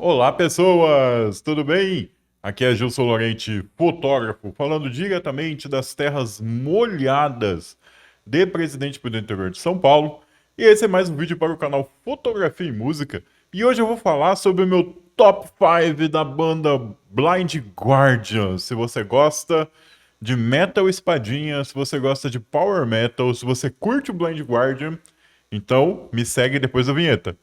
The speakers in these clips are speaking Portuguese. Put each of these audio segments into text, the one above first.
Olá, pessoas! Tudo bem? Aqui é Gilson Lorente, fotógrafo, falando diretamente das terras molhadas de Presidente Prudente do interior de São Paulo. E esse é mais um vídeo para o canal Fotografia e Música. E hoje eu vou falar sobre o meu top 5 da banda Blind Guardian. Se você gosta de metal espadinha, se você gosta de power metal, se você curte o Blind Guardian, então me segue depois da vinheta.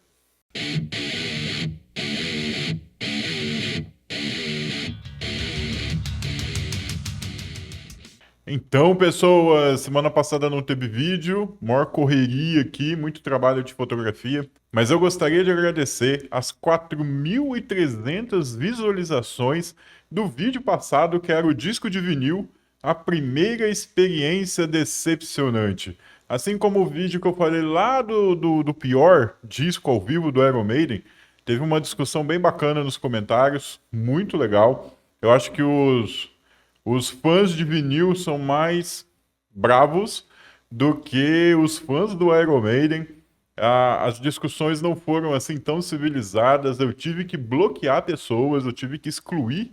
Então, pessoas, semana passada não teve vídeo, maior correria aqui, muito trabalho de fotografia, mas eu gostaria de agradecer as 4.300 visualizações do vídeo passado, que era o disco de vinil, a primeira experiência decepcionante. Assim como o vídeo que eu falei lá do pior disco ao vivo do Iron Maiden, teve uma discussão bem bacana nos comentários, muito legal. Eu acho que os fãs de vinil são mais bravos do que os fãs do Iron Maiden. As discussões não foram assim tão civilizadas. Eu tive que bloquear pessoas, eu tive que excluir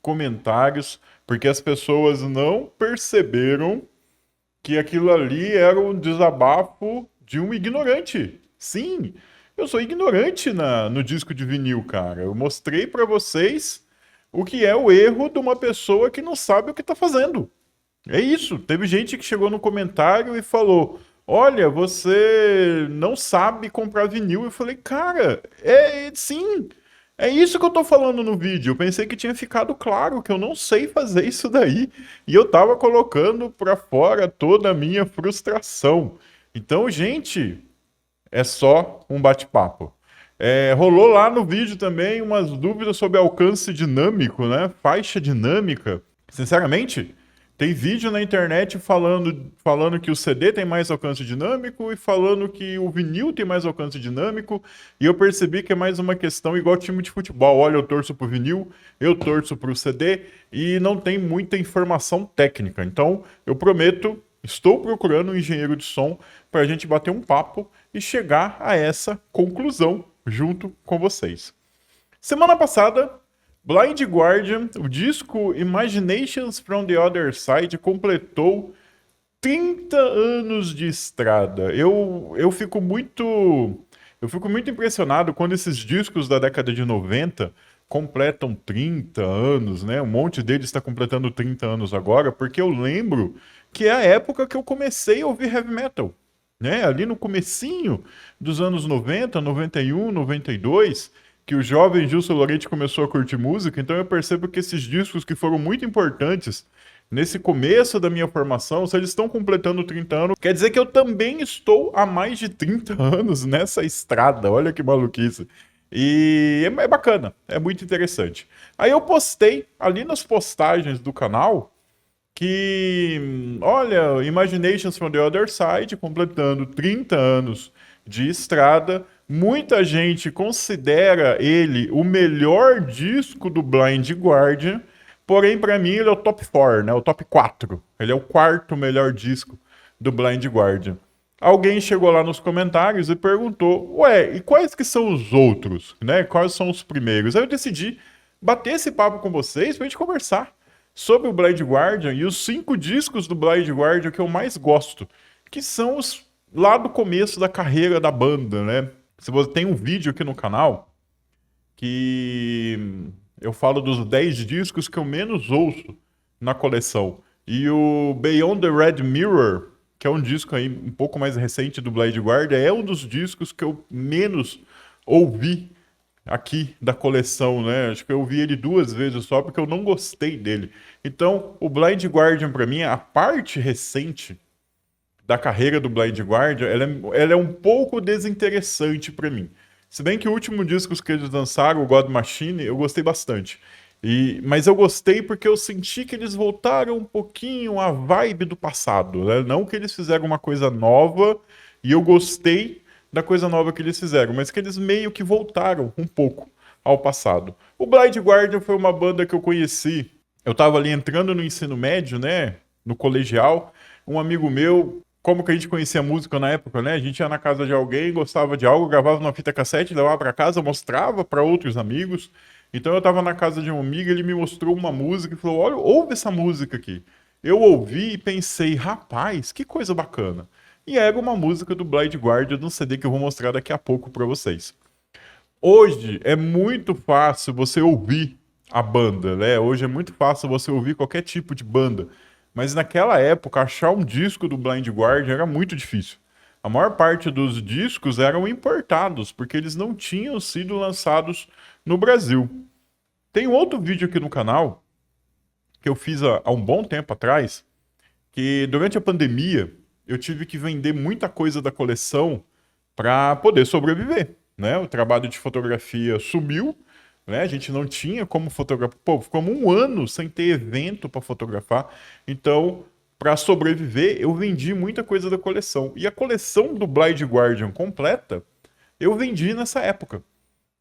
comentários, porque as pessoas não perceberam que aquilo ali era um desabafo de um ignorante. Sim, eu sou ignorante no disco de vinil, cara. Eu mostrei para vocês o que é o erro de uma pessoa que não sabe o que está fazendo. É isso. Teve gente que chegou no comentário e falou: Olha, você não sabe comprar vinil. Eu falei: Cara, sim. É isso que eu tô falando no vídeo. Eu pensei que tinha ficado claro que eu não sei fazer isso daí. E eu tava colocando pra fora toda a minha frustração. Então, gente, é só um bate-papo. Rolou lá no vídeo também umas dúvidas sobre alcance dinâmico, né? Faixa dinâmica. Sinceramente, tem vídeo na internet falando que o CD tem mais alcance dinâmico e falando que o vinil tem mais alcance dinâmico. E eu percebi que é mais uma questão igual time de futebol. Olha, eu torço pro vinil, eu torço pro CD e não tem muita informação técnica. Então, eu prometo, estou procurando um engenheiro de som para a gente bater um papo e chegar a essa conclusão junto com vocês. Semana passada, Blind Guardian, o disco Imaginations from the Other Side, completou 30 anos de estrada. Eu fico muito impressionado quando esses discos da década de 90 completam 30 anos, né? Um monte deles está completando 30 anos agora, porque eu lembro que é a época que eu comecei a ouvir heavy metal, né? Ali no comecinho dos anos 90, 91, 92, que o jovem Gilson Lorente começou a curtir música, então eu percebo que esses discos que foram muito importantes nesse começo da minha formação, se eles estão completando 30 anos, quer dizer que eu também estou há mais de 30 anos nessa estrada. Olha que maluquice. E é bacana, é muito interessante. Aí eu postei ali nas postagens do canal que, olha, Imaginations from the Other Side, completando 30 anos de estrada, muita gente considera ele o melhor disco do Blind Guardian, porém para mim ele é o top 4, né, o top 4. Ele é o quarto melhor disco do Blind Guardian. Alguém chegou lá nos comentários e perguntou: "Ué, e quais que são os outros, né? Quais são os primeiros?" Aí eu decidi bater esse papo com vocês pra gente conversar sobre o Blind Guardian e os 5 discos do Blind Guardian que eu mais gosto, que são os lá do começo da carreira da banda, né? Se você tem um vídeo aqui no canal que eu falo dos 10 discos que eu menos ouço na coleção. E o Beyond the Red Mirror, que é um disco aí um pouco mais recente do Blind Guardian, é um dos discos que eu menos ouvi aqui da coleção, né? Acho que eu vi ele 2 vezes só porque eu não gostei dele. Então, o Blind Guardian para mim, a parte recente da carreira do Blind Guardian, ela é um pouco desinteressante para mim. Se bem que o último disco que eles lançaram, o God Machine, eu gostei bastante. Mas eu gostei porque eu senti que eles voltaram um pouquinho à vibe do passado, né? Não que eles fizeram uma coisa nova e eu gostei da coisa nova que eles fizeram, mas que eles meio que voltaram um pouco ao passado. O Blind Guardian foi uma banda que eu conheci. Eu tava ali entrando no ensino médio, né? No colegial. Um amigo meu como que a gente conhecia música na época, né? A gente ia na casa de alguém, gostava de algo, gravava numa fita cassete, levava para casa, mostrava para outros amigos. Então eu estava na casa de um amigo, ele me mostrou uma música e falou: "Olha, ouve essa música aqui". Eu ouvi e pensei: "Rapaz, que coisa bacana". E era uma música do Blind Guardian, de um CD que eu vou mostrar daqui a pouco para vocês. Hoje é muito fácil você ouvir a banda, né? Hoje é muito fácil você ouvir qualquer tipo de banda. Mas naquela época, achar um disco do Blind Guardian era muito difícil. A maior parte dos discos eram importados, porque eles não tinham sido lançados no Brasil. Tem um outro vídeo aqui no canal, que eu fiz há um bom tempo atrás, que durante a pandemia eu tive que vender muita coisa da coleção para poder sobreviver, né? O trabalho de fotografia sumiu, né? A gente não tinha como fotografar. Pô, ficamos um ano sem ter evento para fotografar. Então, para sobreviver, eu vendi muita coisa da coleção. E a coleção do Blind Guardian completa, eu vendi nessa época.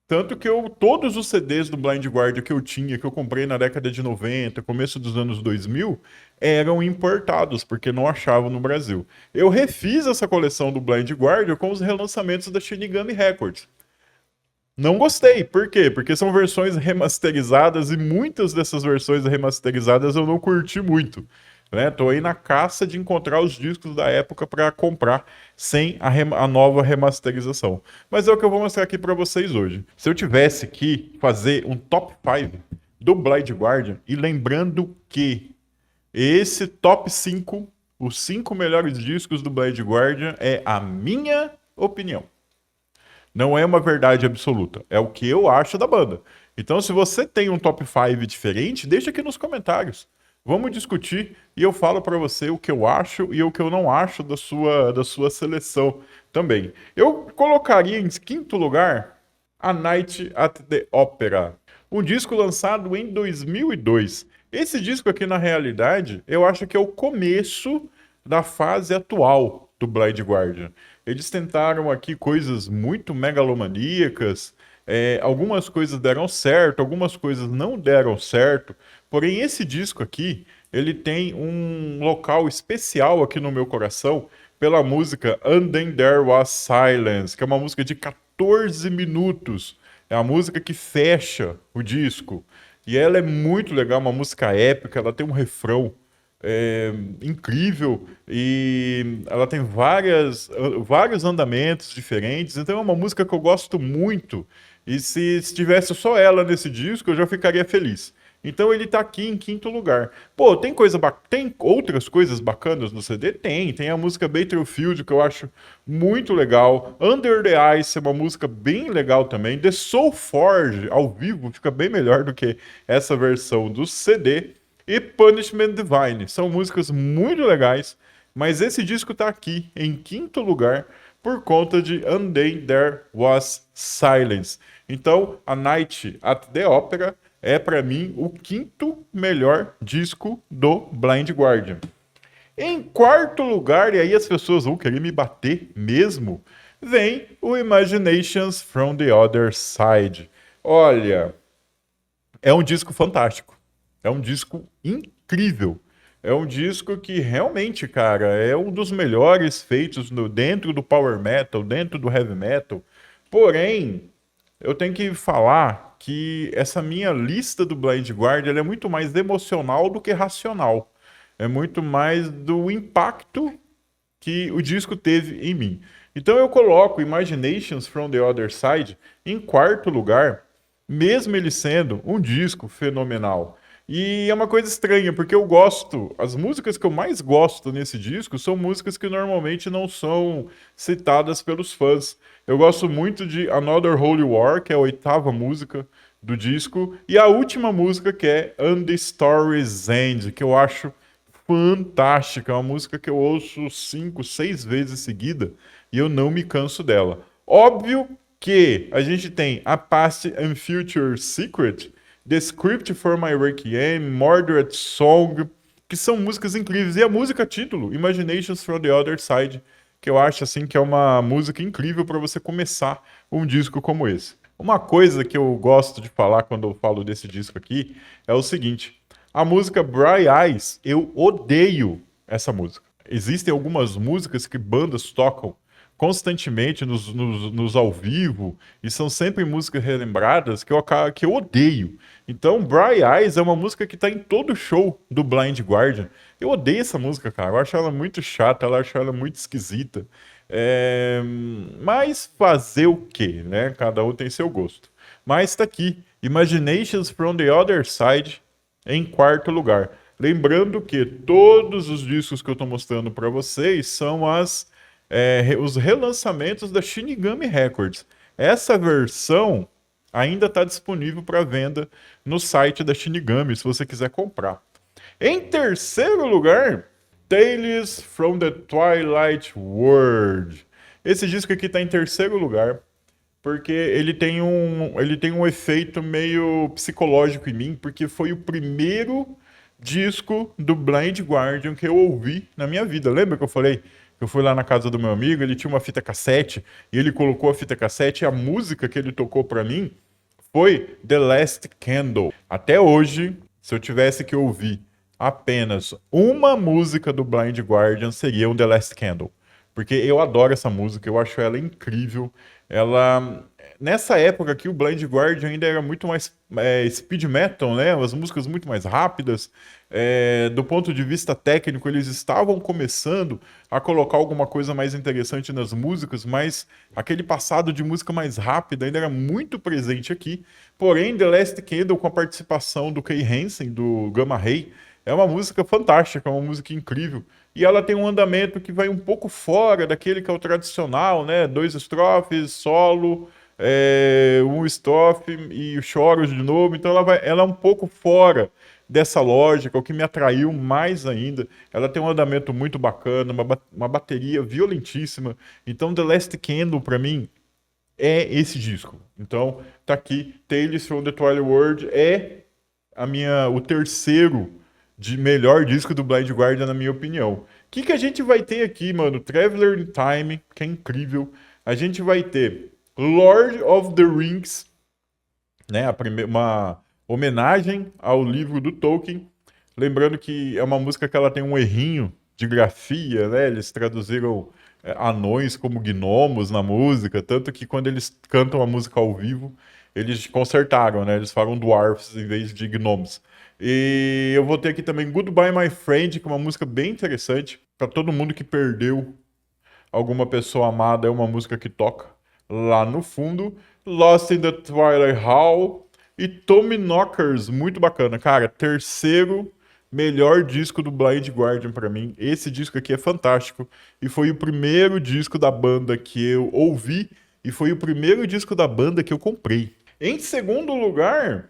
Tanto que todos os CDs do Blind Guardian que eu tinha, que eu comprei na década de 90, começo dos anos 2000, eram importados, porque não achavam no Brasil. Eu refiz essa coleção do Blind Guardian com os relançamentos da Shinigami Records. Não gostei, por quê? Porque são versões remasterizadas e muitas dessas versões remasterizadas eu não curti muito. Né? Tô aí na caça de encontrar os discos da época para comprar sem a nova remasterização. Mas é o que eu vou mostrar aqui para vocês hoje. Se eu tivesse que fazer um top 5 do Blind Guardian, e lembrando que esse top 5, os 5 melhores discos do Blind Guardian, é a minha opinião. Não é uma verdade absoluta, é o que eu acho da banda. Então, se você tem um top 5 diferente, deixa aqui nos comentários. Vamos discutir e eu falo para você o que eu acho e o que eu não acho da sua seleção também. Eu colocaria em quinto lugar A Night at the Opera, um disco lançado em 2002. Esse disco aqui, na realidade, eu acho que é o começo da fase atual do Blind Guardian. Eles tentaram aqui coisas muito megalomaníacas, algumas coisas deram certo, algumas coisas não deram certo. Porém, esse disco aqui, ele tem um local especial aqui no meu coração pela música And Then There Was Silence, que é uma música de 14 minutos. É a música que fecha o disco. E ela é muito legal, uma música épica, ela tem um refrão incrível e ela tem vários andamentos diferentes, então é uma música que eu gosto muito e se tivesse só ela nesse disco eu já ficaria feliz. Então ele tá aqui em quinto lugar. Pô, tem tem outras coisas bacanas no CD? Tem a música Battlefield que eu acho muito legal. Under the Ice é uma música bem legal também. The Soul Forge ao vivo fica bem melhor do que essa versão do CD. E Punishment Divine. São músicas muito legais, mas esse disco tá aqui em quinto lugar por conta de And Then There Was Silence. Então, A Night at the Opera é para mim o quinto melhor disco do Blind Guardian. Em quarto lugar, e aí as pessoas vão querer me bater mesmo, vem o Imaginations from the Other Side. Olha, é um disco fantástico. É um disco incrível. É um disco que realmente, cara, é um dos melhores feitos dentro do power metal, dentro do heavy metal. Porém, eu tenho que falar que essa minha lista do Blind Guardian ela é muito mais emocional do que racional. É muito mais do impacto que o disco teve em mim. Então eu coloco Imaginations from the Other Side em quarto lugar, mesmo ele sendo um disco fenomenal. E é uma coisa estranha, porque as músicas que eu mais gosto nesse disco são músicas que normalmente não são citadas pelos fãs. Eu gosto muito de Another Holy War, que é a oitava música do disco, e a última música que é And the Story's End, que eu acho fantástica, é uma música que eu ouço 5, 6 vezes seguida e eu não me canso dela. Óbvio que a gente tem a Past and Future Secret, The Script for My Requiem, Mordred Song, que são músicas incríveis. E a música título, Imaginations from the Other Side, que eu acho assim que é uma música incrível para você começar um disco como esse. Uma coisa que eu gosto de falar quando eu falo desse disco aqui é o seguinte: a música Bright Eyes, eu odeio essa música. existem algumas músicas que bandas tocam constantemente nos ao vivo, e são sempre músicas relembradas que eu odeio. Então, Bright Eyes é uma música que tá em todo show do Blind Guardian. Eu odeio essa música, cara. Eu acho ela muito chata, eu acho ela muito esquisita. É, mas fazer o quê, né? Cada um tem seu gosto. Mas tá aqui, Imaginations from the Other Side, em quarto lugar. Lembrando que todos os discos que eu estou mostrando para vocês são os relançamentos da Shinigami Records. Essa versão ainda está disponível para venda no site da Shinigami, se você quiser comprar. Em terceiro lugar, Tales from the Twilight World. Esse disco aqui está em terceiro lugar porque ele tem um efeito meio psicológico em mim, porque foi o primeiro disco do Blind Guardian que eu ouvi na minha vida. Lembra que eu falei que eu fui lá na casa do meu amigo, ele tinha uma fita cassete, e ele colocou a fita cassete e a música que ele tocou pra mim foi The Last Candle. Até hoje, se eu tivesse que ouvir apenas uma música do Blind Guardian, seria o The Last Candle. Porque eu adoro essa música, eu acho ela incrível. Ela. Nessa época aqui, o Blind Guardian ainda era muito mais speed metal, né? As músicas muito mais rápidas. Do ponto de vista técnico, eles estavam começando a colocar alguma coisa mais interessante nas músicas, mas aquele passado de música mais rápida ainda era muito presente aqui. Porém, The Last Candle, com a participação do Kai Hansen, do Gamma Ray, é uma música fantástica, é uma música incrível. E ela tem um andamento que vai um pouco fora daquele que é o tradicional, né? 2 estrofes, solo, um estrofe e choros de novo. Então ela é um pouco fora dessa lógica, o que me atraiu mais ainda. Ela tem um andamento muito bacana, uma bateria violentíssima. Então The Last Candle, para mim, é esse disco. Então tá aqui, Tales from the Twilight World é o terceiro de melhor disco do Blind Guardian, na minha opinião. O que a gente vai ter aqui, mano? Traveler in Time, que é incrível. A gente vai ter Lord of the Rings, né? Uma homenagem ao livro do Tolkien. Lembrando que é uma música que ela tem um errinho de grafia, né? Eles traduziram anões como gnomos na música, tanto que quando eles cantam a música ao vivo, eles consertaram, né? Eles falam dwarfs em vez de gnomos. E eu vou ter aqui também Goodbye My Friend, que é uma música bem interessante para todo mundo que perdeu alguma pessoa amada, é uma música que toca lá no fundo. Lost in the Twilight Hall e Tommy Knockers, muito bacana. Cara, terceiro melhor disco do Blind Guardian para mim. Esse disco aqui é fantástico e foi o primeiro disco da banda que eu ouvi e foi o primeiro disco da banda que eu comprei. Em segundo lugar,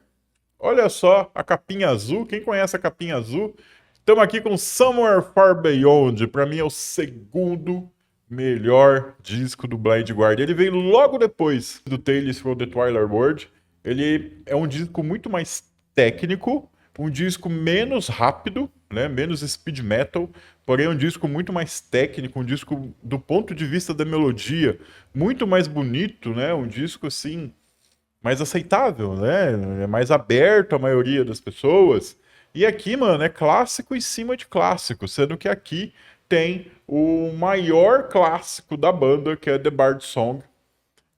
olha só a capinha azul. Quem conhece a capinha azul? Estamos aqui com Somewhere Far Beyond. Para mim é o segundo melhor disco do Blind Guardian. Ele veio logo depois do Tales from the Twilight World. Ele é um disco muito mais técnico, um disco menos rápido, né? Menos speed metal, porém um disco muito mais técnico, um disco do ponto de vista da melodia muito mais bonito, né? Um disco assim mais aceitável, né? É mais aberto à maioria das pessoas. E aqui, mano, é clássico em cima de clássico, sendo que aqui tem o maior clássico da banda, que é The Bard Song.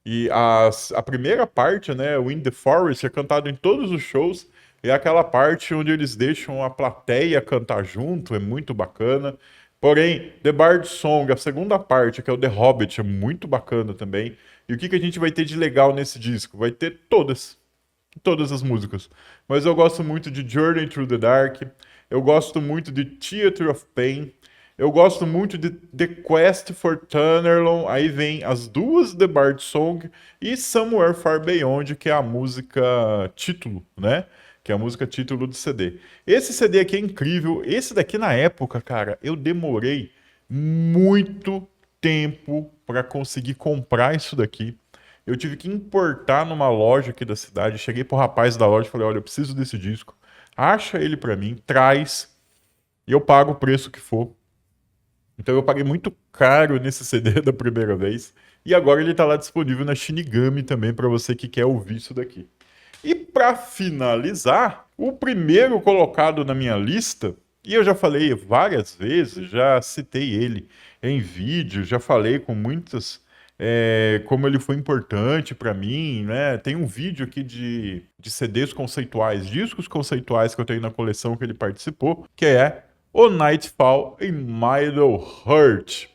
E a primeira parte, né, o In the Forest, é cantado em todos os shows. É aquela parte onde eles deixam a plateia cantar junto, é muito bacana. Porém, The Bard Song, a segunda parte, que é o The Hobbit, é muito bacana também. E o que a gente vai ter de legal nesse disco? Vai ter todas as músicas. Mas eu gosto muito de Journey Through the Dark, eu gosto muito de Theatre of Pain, eu gosto muito de The Quest for Thunderlong, aí vem as duas The Bard Song e Somewhere Far Beyond, que é a música título, né? Que é a música título do CD. Esse CD aqui é incrível. Esse daqui, na época, cara, eu demorei muito tempo para conseguir comprar isso daqui. Eu tive que importar numa loja aqui da cidade. Cheguei pro rapaz da loja e falei: olha, eu preciso desse disco. Acha ele para mim, traz, e eu pago o preço que for. Então eu paguei muito caro nesse CD da primeira vez. E agora ele tá lá disponível na Shinigami também para você que quer ouvir isso daqui. E para finalizar, o primeiro colocado na minha lista E eu já falei várias vezes, já citei ele em vídeo, já falei com muitas, como ele foi importante para mim, né? Tem um vídeo aqui de CDs conceituais, discos conceituais que eu tenho na coleção que ele participou, que é o Nightfall e Middle Earth.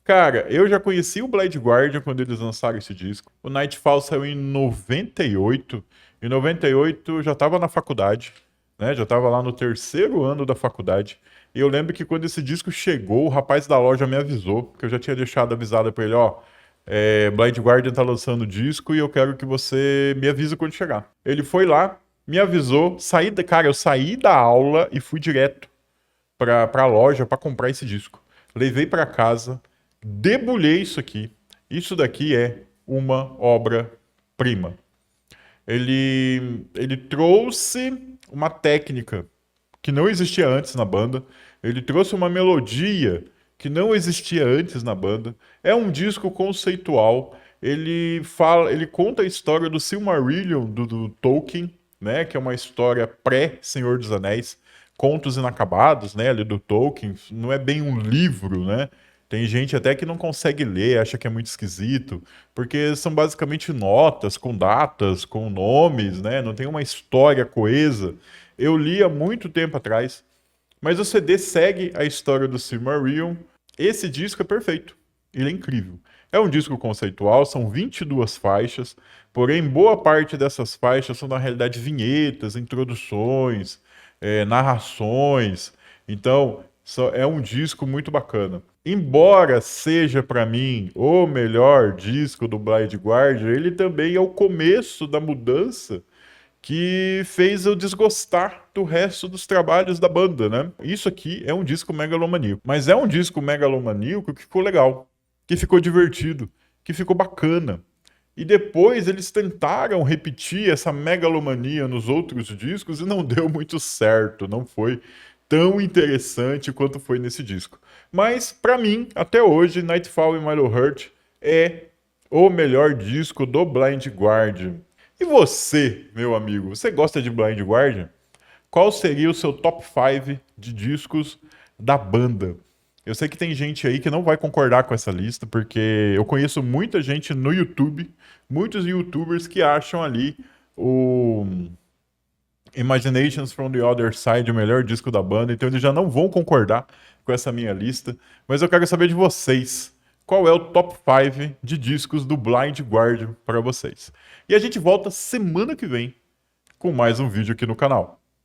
Cara, eu já conheci o Blind Guardian quando eles lançaram esse disco. O Nightfall saiu em 98. Em 98 eu já estava na faculdade, né? Já estava lá no terceiro ano da faculdade. E eu lembro que quando esse disco chegou, o rapaz da loja me avisou, que eu já tinha deixado avisado para ele, ó, Blind Guardian tá lançando o disco e eu quero que você me avise quando chegar. Ele foi lá, me avisou, cara, eu saí da aula e fui direto pra loja para comprar esse disco. Levei para casa, debulhei isso aqui. Isso daqui é uma obra-prima. Ele trouxe uma técnica que não existia antes na banda. Ele trouxe uma melodia que não existia antes na banda. É um disco conceitual. Ele conta a história do Silmarillion do Tolkien, né, que é uma história pré-Senhor dos Anéis, contos inacabados, né, ali do Tolkien. Não é bem um livro, né? Tem gente até que não consegue ler, acha que é muito esquisito, porque são basicamente notas com datas, com nomes, né? Não tem uma história coesa. Eu li há muito tempo atrás, mas o CD segue a história do Silmarillion. Esse disco é perfeito, ele é incrível. É um disco conceitual, são 22 faixas, porém boa parte dessas faixas são na realidade vinhetas, introduções, narrações. Então, é um disco muito bacana. Embora seja para mim o melhor disco do Blind Guardian, ele também é o começo da mudança que fez eu desgostar do resto dos trabalhos da banda, né? Isso aqui é um disco megalomaníaco, mas é um disco megalomaníaco que ficou legal, que ficou divertido, que ficou bacana. E depois eles tentaram repetir essa megalomania nos outros discos e não deu muito certo, não foi tão interessante quanto foi nesse disco. Mas, pra mim, até hoje, Nightfall e Middle Earth é o melhor disco do Blind Guardian. E você, meu amigo, você gosta de Blind Guardian? Qual seria o seu top 5 de discos da banda? Eu sei que tem gente aí que não vai concordar com essa lista, porque eu conheço muita gente no YouTube, muitos YouTubers que acham ali o Imaginations from the Other Side o melhor disco da banda, então eles já não vão concordar com essa minha lista, mas eu quero saber de vocês. Qual é o top 5 de discos do Blind Guardian para vocês? E a gente volta semana que vem com mais um vídeo aqui no canal.